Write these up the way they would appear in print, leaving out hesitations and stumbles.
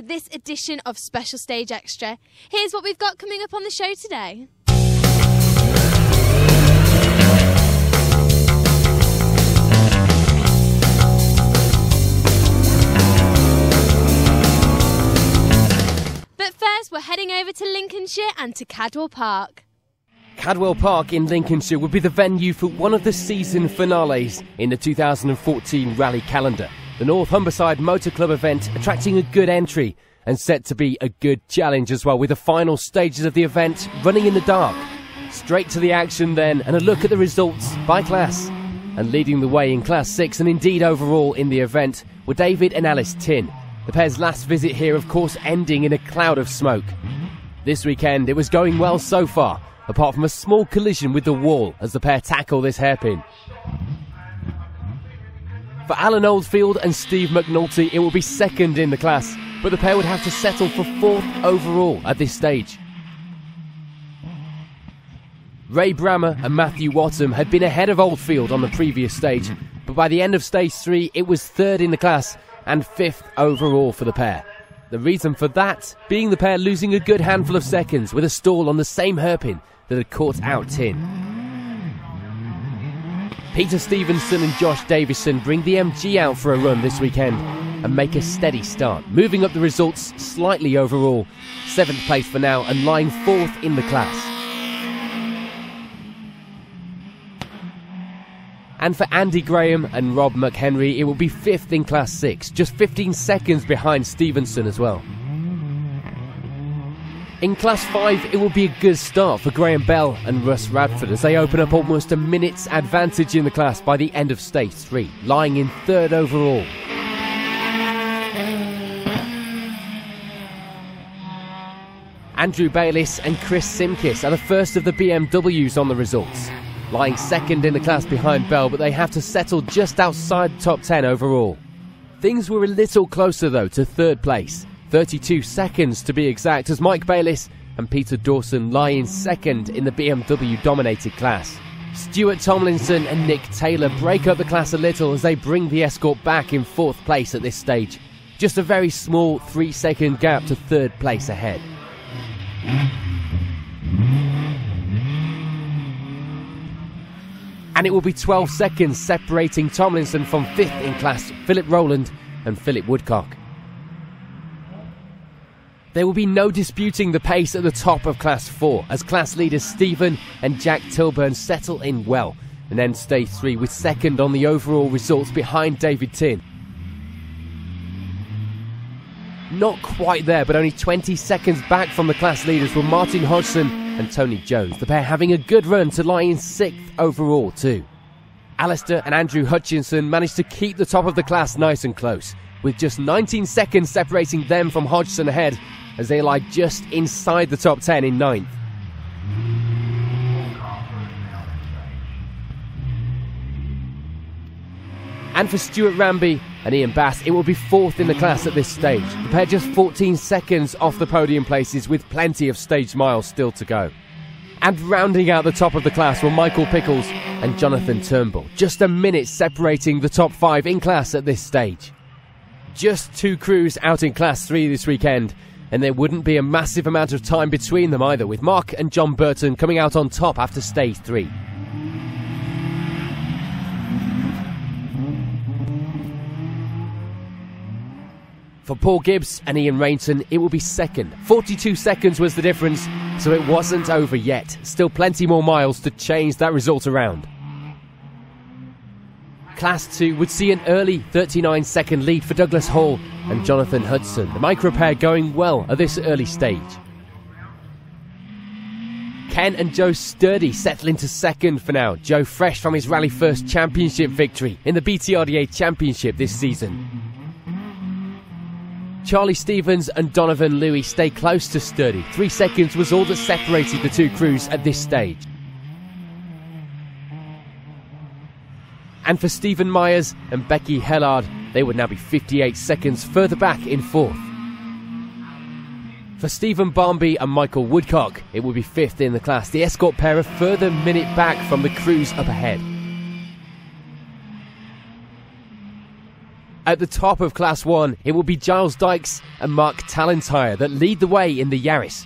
to this edition of Special Stage Extra. Here's what we've got coming up on the show today. But first, we're heading over to Lincolnshire and to Cadwell Park. Cadwell Park in Lincolnshire would be the venue for one of the season finales in the 2014 rally calendar. The North Humberside Motor Club event attracting a good entry and set to be a good challenge as well, with the final stages of the event running in the dark. Straight to the action then, and a look at the results by class. And leading the way in Class 6 and indeed overall in the event were David and Alice Tin. The pair's last visit here, of course, ending in a cloud of smoke. This weekend it was going well so far, apart from a small collision with the wall as the pair tackle this hairpin. For Alan Oldfield and Steve McNulty, it will be second in the class, but the pair would have to settle for fourth overall at this stage. Ray Brammer and Matthew Wattam had been ahead of Oldfield on the previous stage, but by the end of stage 3 it was third in the class and fifth overall for the pair. The reason for that being the pair losing a good handful of seconds with a stall on the same hairpin that had caught out Tin. Peter Stevenson and Josh Davison bring the MG out for a run this weekend and make a steady start, moving up the results slightly overall. 7th place for now and lying 4th in the class. And for Andy Graham and Rob McHenry, it will be 5th in Class 6, just 15 seconds behind Stevenson as well. In Class 5, it will be a good start for Graham Bell and Russ Radford as they open up almost a minute's advantage in the class by the end of Stage 3, lying in 3rd overall. Andrew Bayliss and Chris Simkis are the first of the BMWs on the results, lying 2nd in the class behind Bell, but they have to settle just outside top 10 overall. Things were a little closer though to 3rd place, 32 seconds to be exact, as Mike Bayliss and Peter Dawson lie in 2nd in the BMW dominated class. Stuart Tomlinson and Nick Taylor break up the class a little as they bring the Escort back in 4th place at this stage. Just a very small 3-second gap to 3rd place ahead. And it will be 12 seconds separating Tomlinson from 5th in class, Philip Rowland and Philip Woodcock. There will be no disputing the pace at the top of Class 4 as class leaders Stephen and Jack Tilburn settle in well and end Stage 3 with 2nd on the overall results behind David Tin. Not quite there, but only 20 seconds back from the class leaders were Martin Hodgson and Tony Jones, the pair having a good run to lie in 6th overall too. Alistair and Andrew Hutchinson managed to keep the top of the class nice and close, with just 19 seconds separating them from Hodgson ahead as they lie just inside the top 10 in 9th. And for Stuart Ramby and Ian Bass, it will be 4th in the class at this stage. The pair just 14 seconds off the podium places with plenty of stage miles still to go. And rounding out the top of the class were Michael Pickles and Jonathan Turnbull, just a minute separating the top 5 in class at this stage. Just 2 crews out in Class 3 this weekend, and there wouldn't be a massive amount of time between them either, with Mark and John Burton coming out on top after Stage 3. For Paul Gibbs and Ian Rainton, it will be 2nd. 42 seconds was the difference, so it wasn't over yet. Still plenty more miles to change that result around. Class 2 would see an early 39-second lead for Douglas Hall and Jonathan Hudson, the micro pair going well at this early stage. Ken and Joe Sturdy settle into 2nd for now, Joe fresh from his Rally First Championship victory in the BTRDA Championship this season. Charlie Stevens and Donovan Louis stay close to Sturdy. 3 seconds was all that separated the 2 crews at this stage. And for Stephen Myers and Becky Hellard, they would now be 58 seconds further back in 4th. For Stephen Barmby and Michael Woodcock, it will be 5th in the class. The Escort pair a further minute back from the crews up ahead. At the top of Class 1, it will be Giles Dykes and Mark Talentire that lead the way in the Yaris.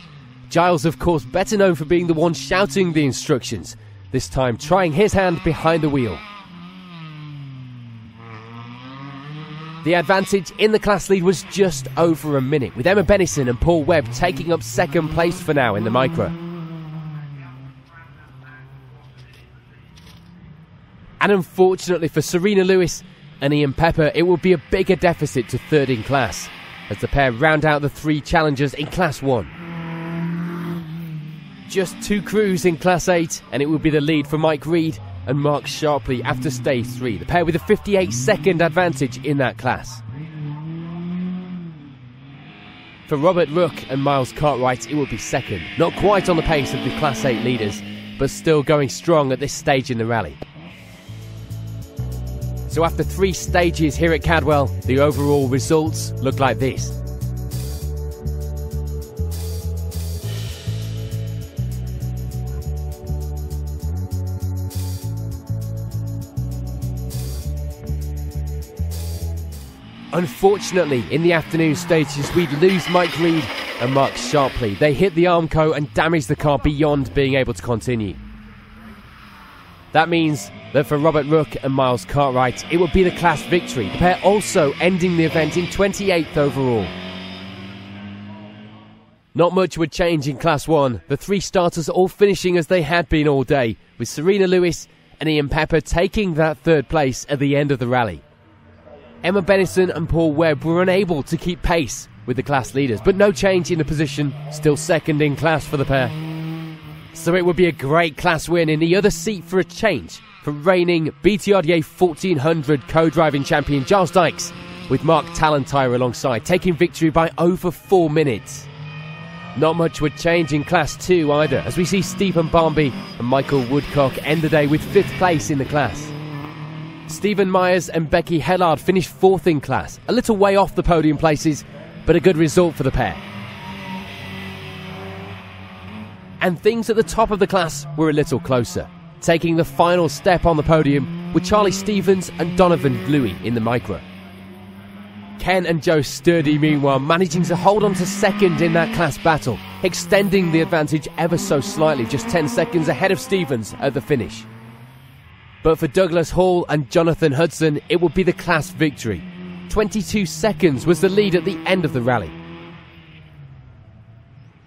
Giles, of course, better known for being the one shouting the instructions, this time trying his hand behind the wheel. The advantage in the class lead was just over a minute, with Emma Bennison and Paul Webb taking up second place for now in the micro. And unfortunately for Serena Lewis and Ian Pepper, it will be a bigger deficit to third in class, as the pair round out the three challengers in Class 1. Just two crews in Class 8, and it will be the lead for Mike Reed and Mark Sharpley after stage 3, the pair with a 58-second advantage in that class. For Robert Rook and Miles Cartwright, it will be second, not quite on the pace of the Class 8 leaders, but still going strong at this stage in the rally. So after 3 stages here at Cadwell, the overall results look like this. Unfortunately, in the afternoon stages, we'd lose Mike Reed and Mark Sharpley. They hit the Armco and damaged the car beyond being able to continue. That means that for Robert Rook and Miles Cartwright, it will be the class victory, the pair also ending the event in 28th overall. Not much would change in Class 1, the 3 starters all finishing as they had been all day, with Serena Lewis and Ian Pepper taking that third place at the end of the rally. Emma Bennison and Paul Webb were unable to keep pace with the class leaders, but no change in the position, still second in class for the pair. So it would be a great class win in the other seat for a change from reigning BTRDA 1400 co-driving champion Giles Dykes, with Mark Talentire alongside, taking victory by over 4 minutes. Not much would change in Class 2 either, as we see Stephen Barnby and Michael Woodcock end the day with 5th place in the class. Stephen Myers and Becky Hellard finished 4th in class, a little way off the podium places, but a good result for the pair. And things at the top of the class were a little closer. Taking the final step on the podium were Charlie Stevens and Donovan Louis in the micro. Ken and Joe Sturdy, meanwhile, managing to hold on to second in that class battle, extending the advantage ever so slightly, just 10 seconds ahead of Stevens at the finish. But for Douglas Hall and Jonathan Hudson, it would be the class victory. 22 seconds was the lead at the end of the rally.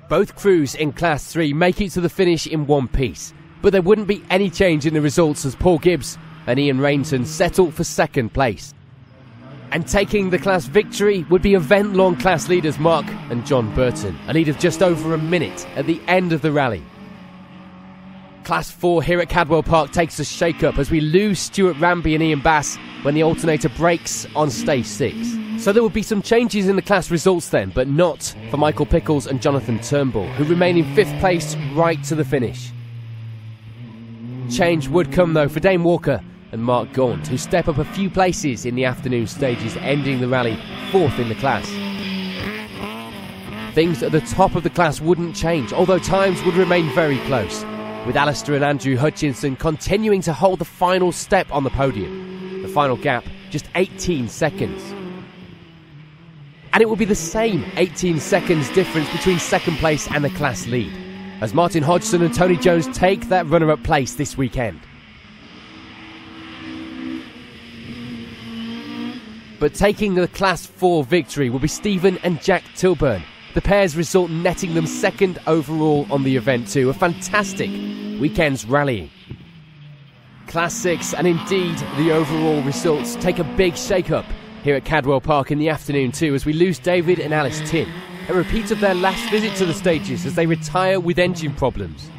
Both crews in Class 3 make it to the finish in one piece, but there wouldn't be any change in the results as Paul Gibbs and Ian Rainton settle for second place. And taking the class victory would be event-long class leaders Mark and John Burton, a lead of just over a minute at the end of the rally. Class 4 here at Cadwell Park takes a shake-up as we lose Stuart Ramby and Ian Bass when the alternator breaks on stage 6. So there will be some changes in the class results then, but not for Michael Pickles and Jonathan Turnbull, who remain in 5th place right to the finish. Change would come though for Dane Walker and Mark Gaunt, who step up a few places in the afternoon stages, ending the rally 4th in the class. Things at the top of the class wouldn't change, although times would remain very close, with Alistair and Andrew Hutchinson continuing to hold the final step on the podium. The final gap, just 18 seconds. And it will be the same 18 seconds difference between second place and the class lead, as Martin Hodgson and Tony Jones take that runner-up place this weekend. But taking the Class 4 victory will be Stephen and Jack Tilburn, the pair's result netting them second overall on the event too. A fantastic weekend's rallying. Class 6 and indeed the overall results take a big shake-up here at Cadwell Park in the afternoon too, as we lose David and Alice Tin, a repeat of their last visit to the stages as they retire with engine problems.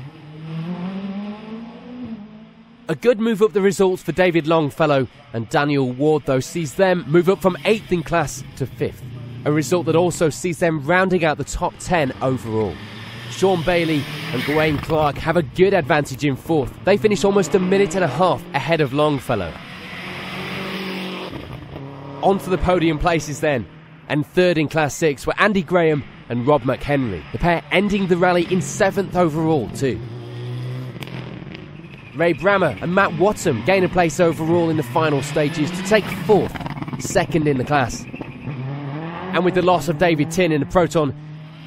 A good move up the results for David Longfellow and Daniel Ward though sees them move up from 8th in class to 5th, a result that also sees them rounding out the top 10 overall. Sean Bailey and Gawain Clark have a good advantage in 4th. They finish almost a minute and a half ahead of Longfellow. On for the podium places then, and 3rd in Class 6 were Andy Graham and Rob McHenry, the pair ending the rally in 7th overall too. Ray Brammer and Matt Watson gain a place overall in the final stages to take 4th. second in the class. And with the loss of David Tin in the Proton,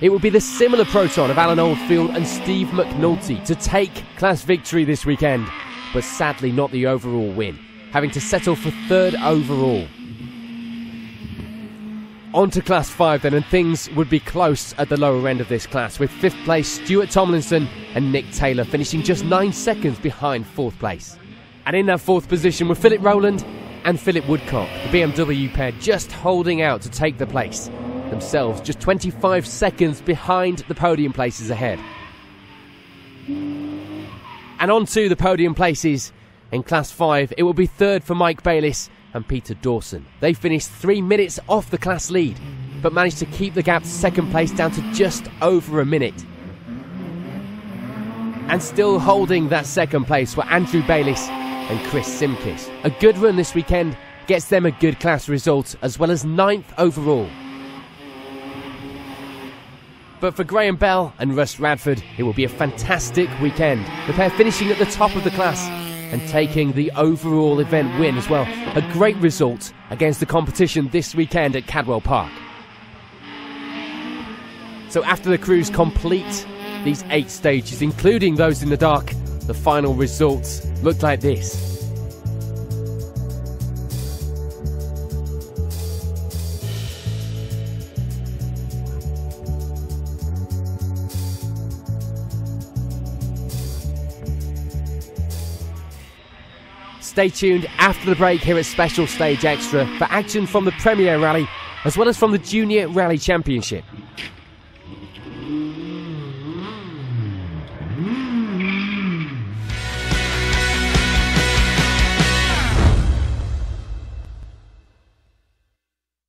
it will be the similar Proton of Alan Oldfield and Steve McNulty to take class victory this weekend, but sadly not the overall win, having to settle for third overall. On to Class 5 then, and things would be close at the lower end of this class, with 5th place Stuart Tomlinson and Nick Taylor finishing just 9 seconds behind 4th place. And in that 4th position were Philip Rowland and Philip Woodcock, the BMW pair just holding out to take the place, themselves just 25 seconds behind the podium places ahead. And on to the podium places in Class 5, it will be 3rd for Mike Bayliss and Peter Dawson. They finished 3 minutes off the class lead, but managed to keep the gap to 2nd place down to just over a minute. And still holding that 2nd place were Andrew Bayliss and Chris Simkis. A good run this weekend gets them a good class result, as well as 9th overall. But for Graham Bell and Russ Radford, it will be a fantastic weekend. The pair finishing at the top of the class and taking the overall event win as well. A great result against the competition this weekend at Cadwell Park. So after the crews complete these 8 stages, including those in the dark, the final results looked like this. Stay tuned after the break here at Special Stage Extra for action from the Premier Rally as well as from the Junior Rally Championship.